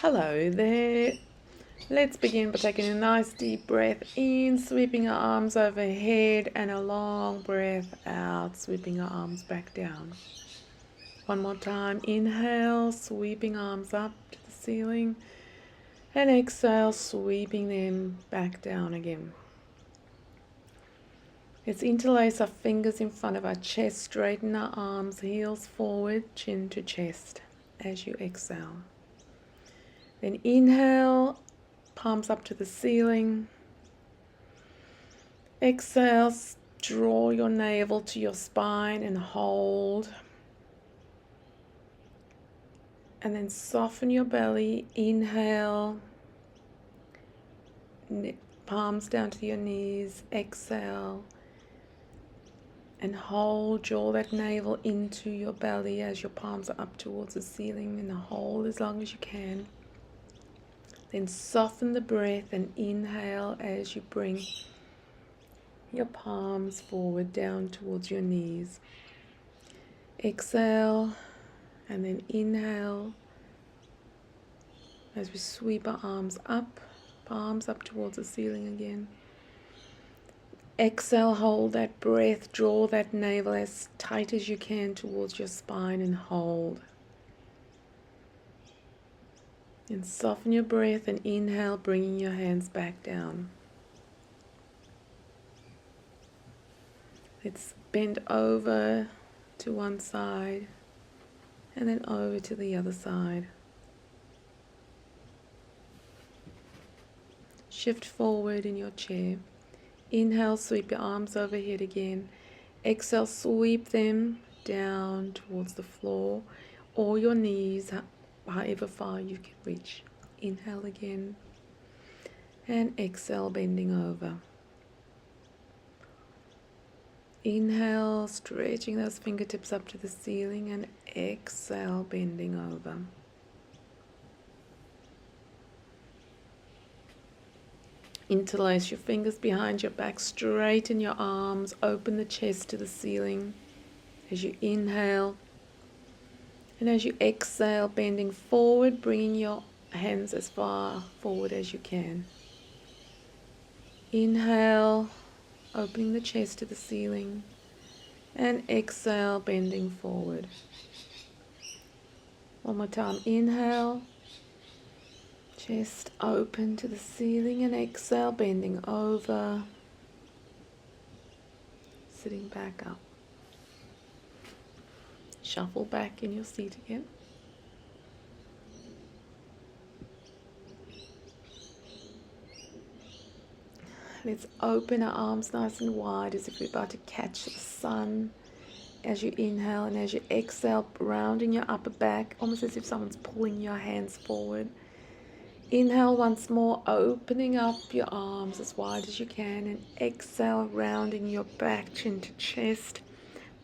Hello there. Let's begin by taking a nice deep breath in, sweeping our arms overhead, and a long breath out, sweeping our arms back down. One more time. Inhale, sweeping arms up to the ceiling, and exhale, sweeping them back down again. Let's interlace our fingers in front of our chest, straighten our arms, heels forward, chin to chest as you exhale. Then inhale, palms up to the ceiling. Exhale, draw your navel to your spine and hold. And then soften your belly. Inhale, palms down to your knees. Exhale, and hold. Draw that navel into your belly as your palms are up towards the ceiling, and hold as long as you can. Then soften the breath and inhale as you bring your palms forward down towards your knees. Exhale and then inhale as we sweep our arms up, palms up towards the ceiling again. Exhale, hold that breath, draw that navel as tight as you can towards your spine and hold. And soften your breath and inhale, bringing your hands back down. Let's bend over to one side and then over to the other side. Shift forward in your chair. Inhale, sweep your arms overhead again. Exhale, sweep them down towards the floor or your knees, however far you can reach. Inhale again and exhale, bending over. Inhale, stretching those fingertips up to the ceiling, and exhale, bending over. Interlace your fingers behind your back, straighten your arms, open the chest to the ceiling as you inhale. And as you exhale, bending forward, bringing your hands as far forward as you can. Inhale, opening the chest to the ceiling, and exhale, bending forward. One more time. Inhale, chest open to the ceiling, and exhale, bending over, sitting back up. Shuffle back in your seat again. Let's open our arms nice and wide as if we're about to catch the sun as you inhale, and as you exhale, rounding your upper back, almost as if someone's pulling your hands forward. Inhale once more, opening up your arms as wide as you can, and exhale, rounding your back, chin to chest,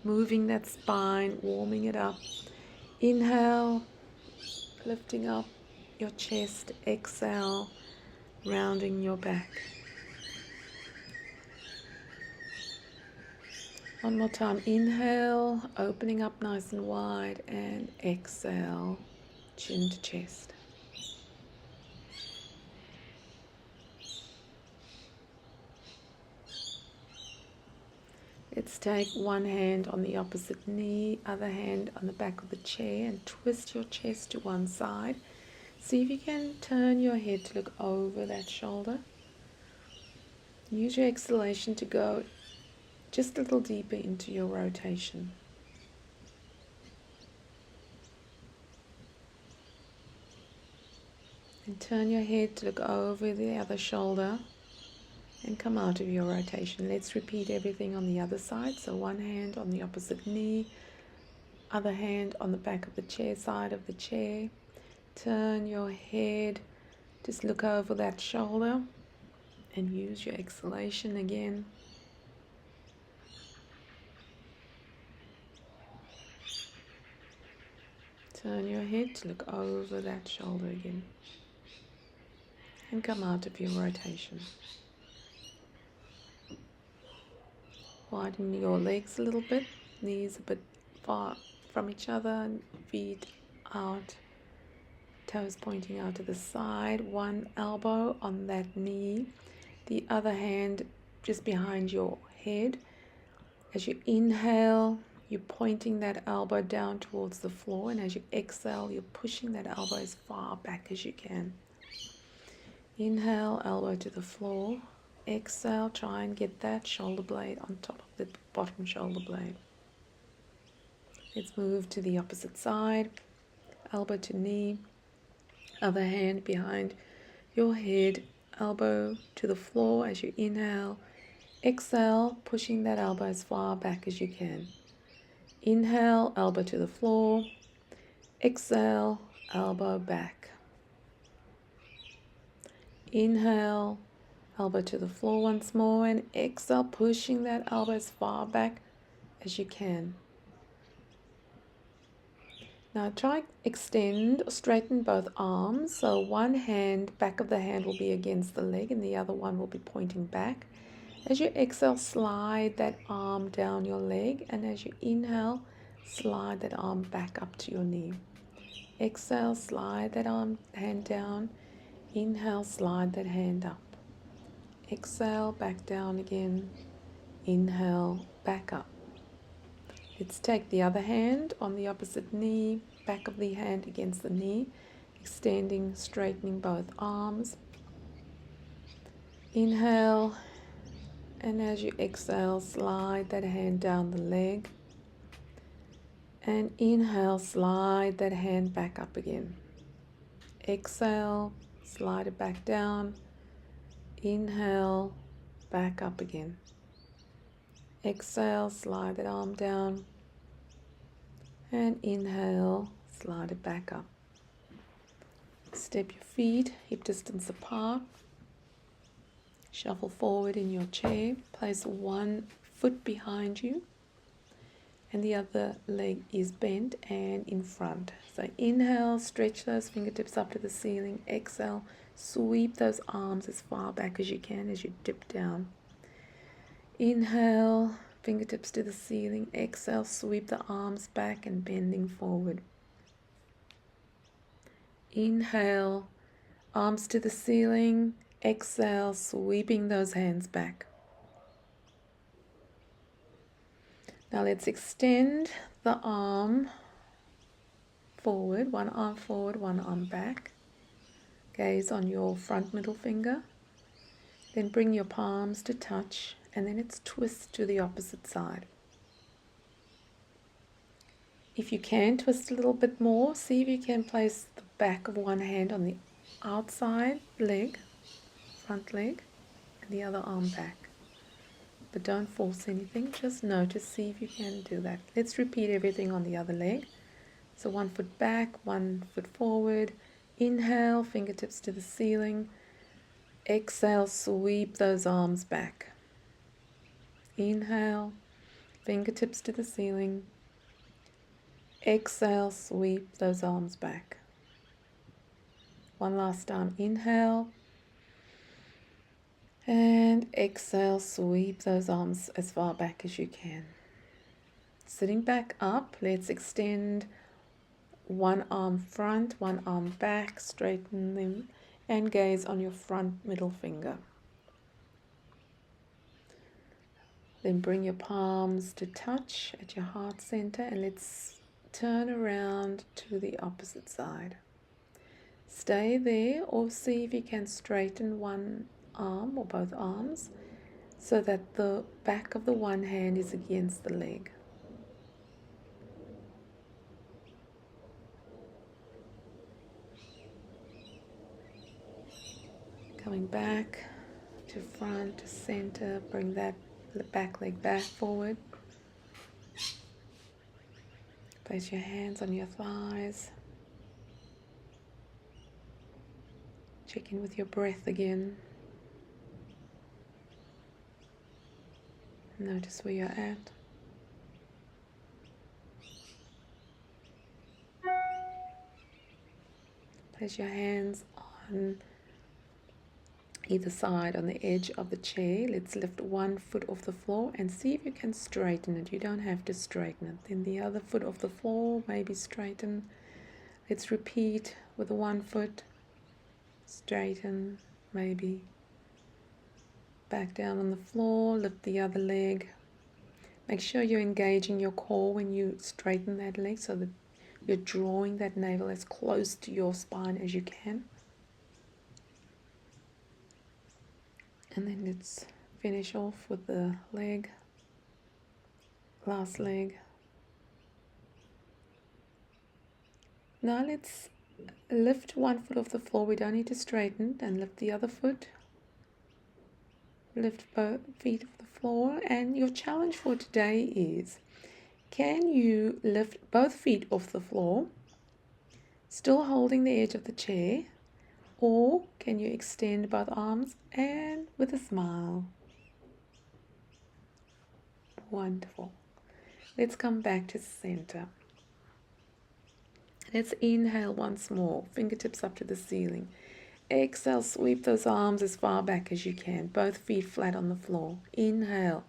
moving that spine, warming it up. Inhale, lifting up your chest. Exhale, rounding your back. One more time. Inhale, opening up nice and wide, and exhale, chin to chest. Let's take one hand on the opposite knee, other hand on the back of the chair, and twist your chest to one side. See if you can turn your head to look over that shoulder. Use your exhalation to go just a little deeper into your rotation. And turn your head to look over the other shoulder and come out of your rotation. Let's repeat everything on the other side. So one hand on the opposite knee, other hand on the back of the chair, side of the chair. Turn your head, just look over that shoulder and use your exhalation again. Turn your head to look over that shoulder again and come out of your rotation. Widen your legs a little bit, knees a bit far from each other, and feet out. toes pointing out to the side, one elbow on that knee, the other hand just behind your head. As you inhale, you're pointing that elbow down towards the floor, and as you exhale, you're pushing that elbow as far back as you can. Inhale, elbow to the floor. Exhale, try and get that shoulder blade on top of the bottom shoulder blade. Let's move to the opposite side. Elbow to knee, other hand behind your head, elbow to the floor as you inhale. Exhale, pushing that elbow as far back as you can. Inhale, elbow to the floor. Exhale, elbow back. Inhale, elbow to the floor once more, and exhale, pushing that elbow as far back as you can. Now try extend or straighten both arms. So one hand, back of the hand will be against the leg and the other one will be pointing back. As you exhale, slide that arm down your leg, and as you inhale, slide that arm back up to your knee. Exhale, slide that hand down. Inhale, slide that hand up. Exhale, back down again. Inhale, back up. Let's take the other hand on the opposite knee, back of the hand against the knee, extending, straightening both arms. Inhale, and as you exhale, slide that hand down the leg. And inhale, slide that hand back up again. Exhale, slide it back down. Inhale, back up again. Exhale, slide that arm down. And inhale, slide it back up. Step your feet hip distance apart. Shuffle forward in your chair. Place one foot behind you and the other leg is bent and in front. So inhale, stretch those fingertips up to the ceiling. Exhale, sweep those arms as far back as you can as you dip down. Inhale, fingertips to the ceiling. Exhale, sweep the arms back and bending forward. Inhale, arms to the ceiling. Exhale, sweeping those hands back. Now let's extend the arm forward, one arm back. Gaze on your front middle finger. Then bring your palms to touch, and then it's twist to the opposite side. If you can twist a little bit more, see if you can place the back of one hand on the outside leg, front leg, and the other arm back. But don't force anything, just notice, see if you can do that. Let's repeat everything on the other leg. So 1 foot back, 1 foot forward. Inhale, fingertips to the ceiling. Exhale, sweep those arms back. Inhale, fingertips to the ceiling. Exhale, sweep those arms back. One last time, inhale. And exhale, sweep those arms as far back as you can. Sitting back up, let's extend one arm front, one arm back, straighten them, and gaze on your front middle finger. Then bring your palms to touch at your heart center, and let's turn around to the opposite side. Stay there, or see if you can straighten one arm or both arms so that the back of the one hand is against the leg. Coming back to front, to center, bring that back leg back forward. Place your hands on your thighs. Check in with your breath again. Notice where you're at. Place your hands on either side on the edge of the chair. Let's lift one foot off the floor and see if you can straighten it. You don't have to straighten it. Then the other foot off the floor, maybe straighten. Let's repeat with one foot, straighten, maybe back down on the floor, lift the other leg. Make sure you're engaging your core when you straighten that leg so that you're drawing that navel as close to your spine as you can. And then let's finish off with the leg, last leg. Now let's lift one foot off the floor. We don't need to straighten, and lift the other foot. Lift both feet off the floor, and your challenge for today is, can you lift both feet off the floor, still holding the edge of the chair, or can you extend both arms and with a smile? Wonderful. Let's come back to center. Let's inhale once more, fingertips up to the ceiling. Exhale, sweep those arms as far back as you can, both feet flat on the floor. Inhale,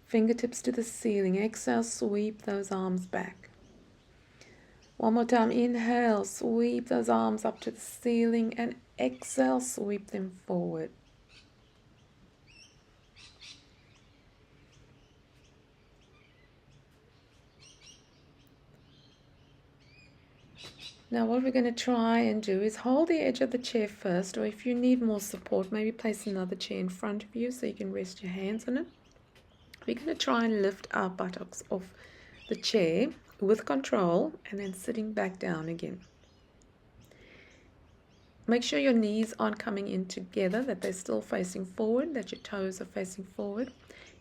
fingertips to the ceiling. Exhale, sweep those arms back. One more time, inhale, sweep those arms up to the ceiling, and exhale, sweep them forward. Now what we're going to try and do is hold the edge of the chair first, or if you need more support, maybe place another chair in front of you so you can rest your hands on it. We're going to try and lift our buttocks off the chair with control and then sitting back down again. Make sure your knees aren't coming in together, that they're still facing forward, that your toes are facing forward.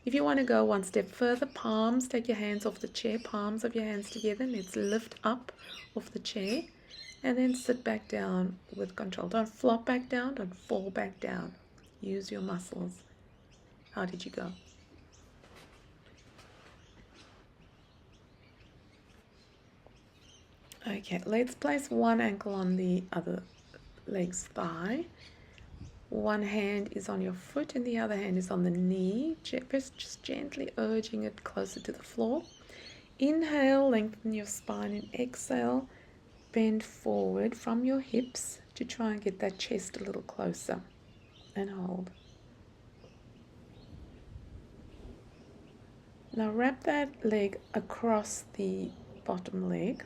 If you want to go one step further, palms, take your hands off the chair, palms of your hands together. Let's lift up off the chair and then sit back down with control. Don't flop back down, don't fall back down. Use your muscles. How did you go? Okay, let's place one ankle on the other leg's thigh. One hand is on your foot and the other hand is on the knee. Just gently urging it closer to the floor. Inhale, lengthen your spine, and exhale, bend forward from your hips to try and get that chest a little closer, and hold. Now wrap that leg across the bottom leg.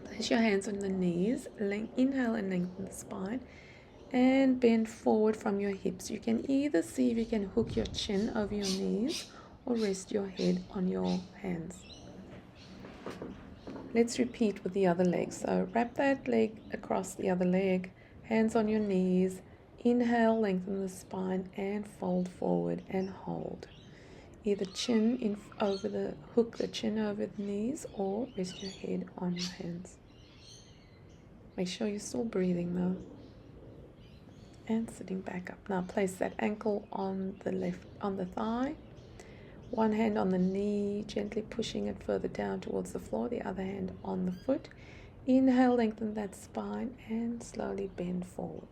Place your hands on the knees. Inhale and lengthen the spine, and bend forward from your hips. You can either see if you can hook your chin over your knees or rest your head on your hands. Let's repeat with the other leg. So wrap that leg across the other leg, hands on your knees. Inhale, lengthen the spine and fold forward and hold. Either hook the chin over the knees or rest your head on your hands. Make sure you're still breathing though. And sitting back up. Now place that ankle on the thigh. One hand on the knee, gently pushing it further down towards the floor, the other hand on the foot. Inhale, lengthen that spine and slowly bend forward.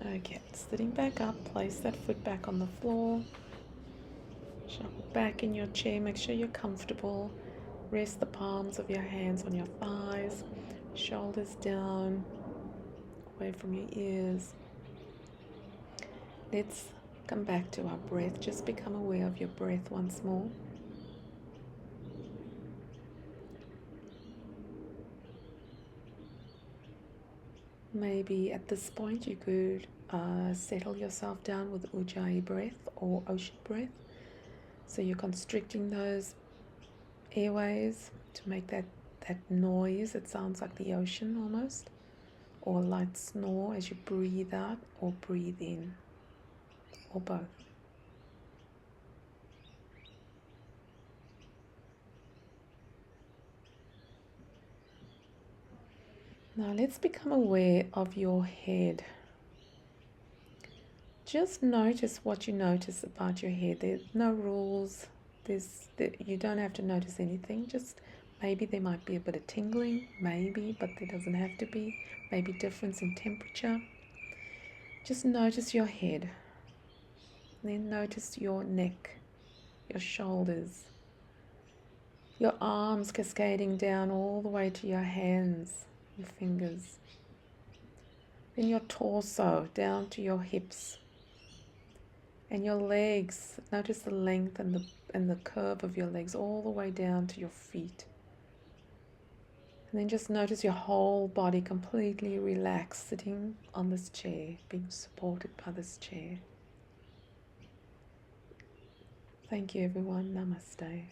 Okay, sitting back up, place that foot back on the floor. Shuffle back in your chair, make sure you're comfortable. Rest the palms of your hands on your thighs, shoulders down, away from your ears. Let's come back to our breath. Just become aware of your breath once more. Maybe at this point you could settle yourself down with Ujjayi breath or ocean breath. So you're constricting those airways to make that noise. It sounds like the ocean almost, or a light snore as you breathe out or breathe in, or both. Now let's become aware of your head. Just notice what you notice about your head. There's no rules. You don't have to notice anything. Just Maybe there might be a bit of tingling, maybe, but there doesn't have to be. Maybe difference in temperature. Just notice your head. Then notice your neck, your shoulders, your arms cascading down all the way to your hands, your fingers. Then your torso down to your hips. And your legs, notice the length and the curve of your legs all the way down to your feet. And then just notice your whole body completely relaxed, sitting on this chair, being supported by this chair. Thank you, everyone. Namaste.